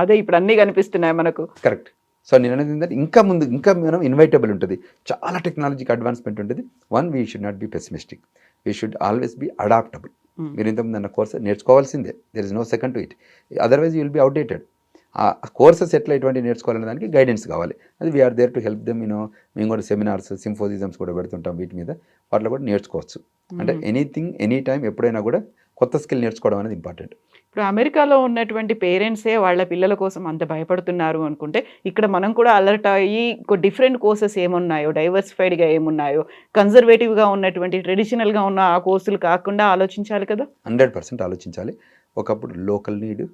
అదే ఇప్పుడు అన్నీ కనిపిస్తున్నాయి మనకు. కరెక్ట్. సో నేను అనేది ఏంటంటే ఇంకా మనం ఇన్వైటబుల్ ఉంటుంది. చాలా టెక్నాలజీకి అడ్వాన్స్మెంట్ ఉంటుంది. We should not be pessimistic, we should always be adaptable. మీరు ఇంతకుముందు అన్న కోర్స్ నేర్చుకోవాల్సిందే. There is no second to it. Otherwise you will be outdated. ఆ కోర్సెస్ ఎట్లా ఎటువంటి నేర్చుకోవాలనే దానికి గైడెన్స్ కావాలి. అది we are there to help them. మేము కూడా సెమినార్స్, సింపోజిజమ్స్ కూడా పెడుతుంటాం. వీటి మీద వాటిలో కూడా నేర్చుకోవచ్చు. అంటే ఎనీథింగ్ ఎనీ టైం ఎప్పుడైనా కూడా కొత్త స్కిల్ నేర్చుకోవడం అనేది ఇంపార్టెంట్. ఇప్పుడు అమెరికాలో ఉన్నటువంటి పేరెంట్సే వాళ్ళ పిల్లల కోసం అంత భయపడుతున్నారు అనుకుంటే, ఇక్కడ మనం కూడా అలర్ట్ అయ్యి డిఫరెంట్ కోర్సెస్ ఏమున్నాయో, డైవర్సిఫైడ్గా ఏమున్నాయో, కన్జర్వేటివ్గా ఉన్నటువంటి ట్రెడిషనల్గా ఉన్న ఆ కోర్సులు కాకుండా ఆలోచించాలి కదా. 100% ఆలోచించాలి. ఒకప్పుడు local need,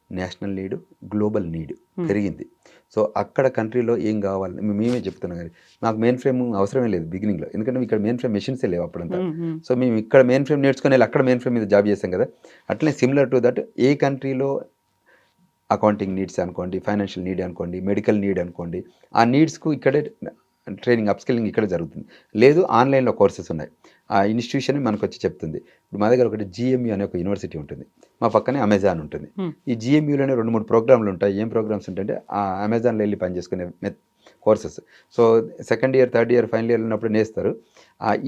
national need, global need పెరిగింది. సో అక్కడ కంట్రీలో ఏం కావాలి మేమే చెప్తున్నాం. కానీ నాకు మెయిన్ ఫ్రేమ్ అవసరమే లేదు బిగినింగ్లో, ఎందుకంటే ఇక్కడ మెయిన్ ఫ్రేమ్ మెషిన్సే లేవు అప్పుడంతా. సో మేము ఇక్కడ మెయిన్ ఫ్రేమ్ నేర్చుకుని అక్కడ మెయిన్ ఫ్రేమ్ మీద జాబ్ చేసాం కదా. అట్లనే సిమిలర్ టు దట్ ఏ కంట్రీలో అకౌంటింగ్ నీడ్స్ అనుకోండి, ఫైనాన్షియల్ నీడ్ అనుకోండి, మెడికల్ నీడ్ అనుకోండి, ఆ నీడ్స్కు ఇక్కడే ట్రైనింగ్, అప్స్కిల్లింగ్ ఇక్కడ జరుగుతుంది. లేదు ఆన్లైన్లో కోర్సెస్ ఉన్నాయి. ఆ ఇన్స్టిట్యూషన్ మనకు వచ్చి చెప్తుంది. ఇప్పుడు మా దగ్గర ఒకటి GMU అనే ఒక యూనివర్సిటీ ఉంటుంది, మా పక్కనే అమెజాన్ ఉంటుంది. ఈ GMUలోనే 2-3 ప్రోగ్రాంలు ఉంటాయి. ఏం ప్రోగ్రామ్స్ ఉంటాయంటే ఆ అమెజాన్లో వెళ్ళి పనిచేసుకునే courses. So second year, third year, final year ఉన్నప్పుడు నేస్తారు.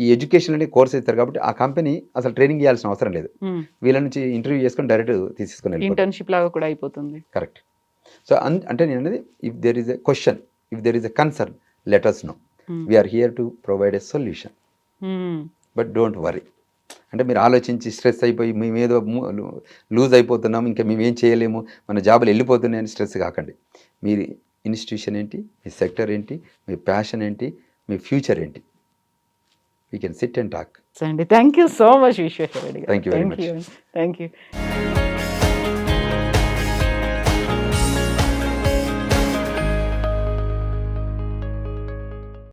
ఈ ఎడ్యుకేషన్లోనే కోర్స్ ఇస్తారు కాబట్టి ఆ కంపెనీ అసలు ట్రైనింగ్ ఇవ్వాల్సిన అవసరం లేదు. వీళ్ళ నుంచి ఇంటర్వ్యూ చేసుకొని డైరెక్ట్ తీసుకొని ఇంటర్న్షిప్ లాగా కూడా అయిపోతుంది. కరెక్ట్. సో అంటే నేను అనేది if there is a question, if there is a concern, let us know. We are here to provide a solution. But don't worry. అంటే మీరు ఆలోచించి స్ట్రెస్ అయిపోయి మేమేదో లూజ్ అయిపోతున్నాం, ఇంకా మేము ఏం చేయలేము, మన జాబులు వెళ్ళిపోతున్నాయని స్ట్రెస్ కాకండి. మీ ఇన్స్టిట్యూషన్ ఏంటి, మీ సెక్టర్ ఏంటి, మీ ప్యాషన్ ఏంటి, మీ ఫ్యూచర్ ఏంటి, we can sit and talk. Thank you so much Vishweshwara Reddy garu. Thank you very much. Thank you.